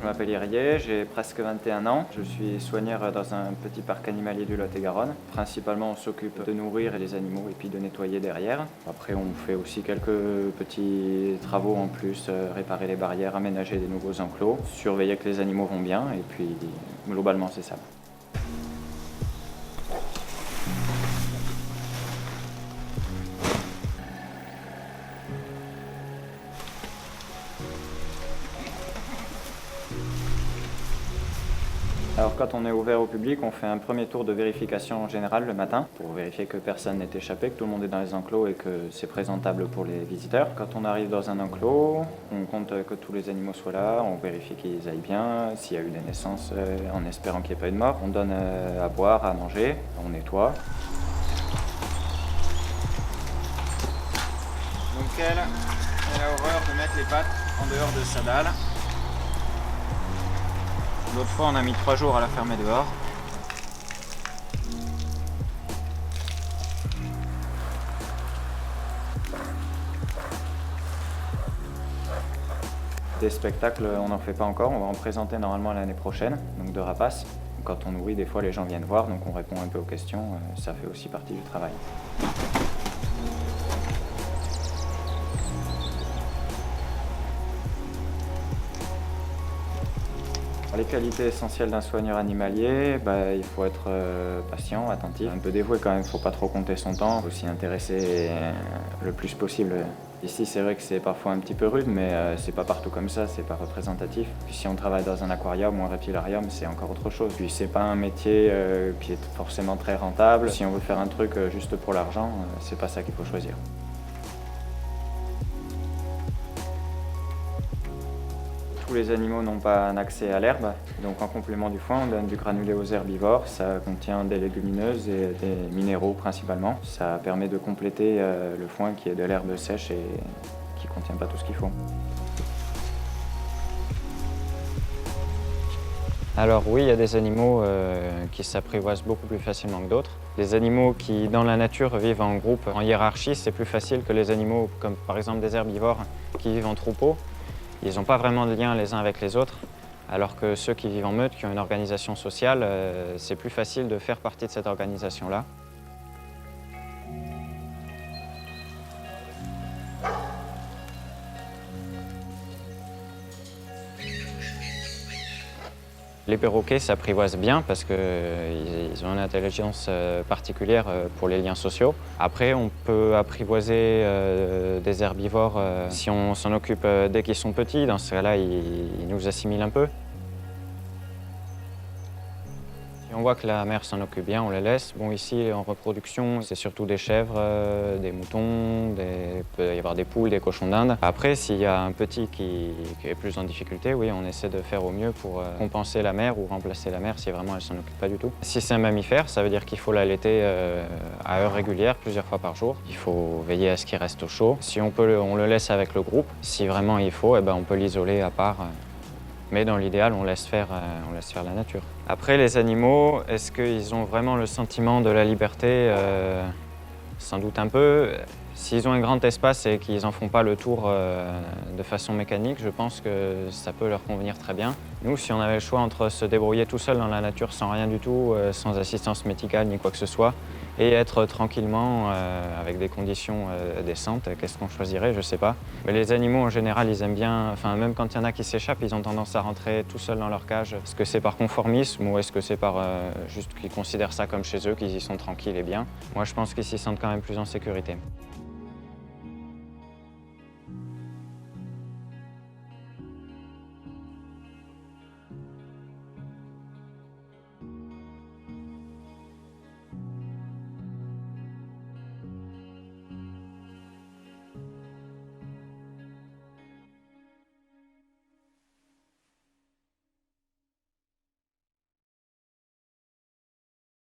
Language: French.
Je m'appelle Irié, j'ai presque 21 ans. Je suis soigneur dans un petit parc animalier du Lot-et-Garonne. Principalement, on s'occupe de nourrir les animaux et puis de nettoyer derrière. Après, on fait aussi quelques petits travaux en plus, réparer les barrières, aménager des nouveaux enclos, surveiller que les animaux vont bien et puis globalement, c'est ça. Alors quand on est ouvert au public, on fait un premier tour de vérification générale le matin pour vérifier que personne n'est échappé, que tout le monde est dans les enclos et que c'est présentable pour les visiteurs. Quand on arrive dans un enclos, on compte que tous les animaux soient là, on vérifie qu'ils aillent bien, s'il y a eu des naissances en espérant qu'il n'y ait pas eu de mort. On donne à boire, à manger, on nettoie. Donc elle a horreur de mettre les pattes en dehors de sa dalle. L'autre fois, on a mis 3 jours à la fermer dehors. Des spectacles, on n'en fait pas encore, on va en présenter normalement l'année prochaine, donc de rapaces. Quand on nourrit, des fois les gens viennent voir, donc on répond un peu aux questions, ça fait aussi partie du travail. Les qualités essentielles d'un soigneur animalier, il faut être patient, attentif, un peu dévoué quand même, il ne faut pas trop compter son temps, il faut s'y intéresser le plus possible. Ici, c'est vrai que c'est parfois un petit peu rude, mais c'est pas partout comme ça, c'est pas représentatif. Puis si on travaille dans un aquarium ou un reptilarium, c'est encore autre chose. Puis c'est pas un métier qui est forcément très rentable. Si on veut faire un truc juste pour l'argent, c'est pas ça qu'il faut choisir. Tous les animaux n'ont pas un accès à l'herbe, donc en complément du foin, on donne du granulé aux herbivores. Ça contient des légumineuses et des minéraux principalement. Ça permet de compléter le foin qui est de l'herbe sèche et qui ne contient pas tout ce qu'il faut. Alors oui, il y a des animaux qui s'apprivoisent beaucoup plus facilement que d'autres. Les animaux qui, dans la nature, vivent en groupe, en hiérarchie, c'est plus facile que les animaux comme par exemple des herbivores qui vivent en troupeau. Ils n'ont pas vraiment de lien les uns avec les autres, alors que ceux qui vivent en meute, qui ont une organisation sociale, c'est plus facile de faire partie de cette organisation-là. Les perroquets s'apprivoisent bien parce qu'ils ont une intelligence particulière pour les liens sociaux. Après, on peut apprivoiser des herbivores si on s'en occupe dès qu'ils sont petits. Dans ce cas-là, ils nous assimilent un peu. Si on voit que la mère s'en occupe bien, on les laisse. Bon, ici, en reproduction, c'est surtout des chèvres, des moutons, il peut y avoir des poules, des cochons d'Inde. Après, s'il y a un petit qui est plus en difficulté, oui, on essaie de faire au mieux pour compenser la mère ou remplacer la mère si vraiment elle s'en occupe pas du tout. Si c'est un mammifère, ça veut dire qu'il faut l'allaiter à heure régulière, plusieurs fois par jour. Il faut veiller à ce qu'il reste au chaud. Si on peut, on le laisse avec le groupe. Si vraiment il faut, on peut l'isoler à part. Mais dans l'idéal, on laisse faire la nature. Après, les animaux, est-ce qu'ils ont vraiment le sentiment de la liberté? Sans doute un peu. S'ils ont un grand espace et qu'ils n'en font pas le tour de façon mécanique, je pense que ça peut leur convenir très bien. Nous, si on avait le choix entre se débrouiller tout seul dans la nature sans rien du tout, sans assistance médicale ni quoi que ce soit, et être tranquillement avec des conditions décentes, qu'est-ce qu'on choisirait? Je ne sais pas. Mais les animaux, en général, ils aiment bien, même quand il y en a qui s'échappent, ils ont tendance à rentrer tout seuls dans leur cage. Est-ce que c'est par conformisme ou est-ce que c'est par juste qu'ils considèrent ça comme chez eux, qu'ils y sont tranquilles et bien? Moi, je pense qu'ils s'y sentent quand même plus en sécurité.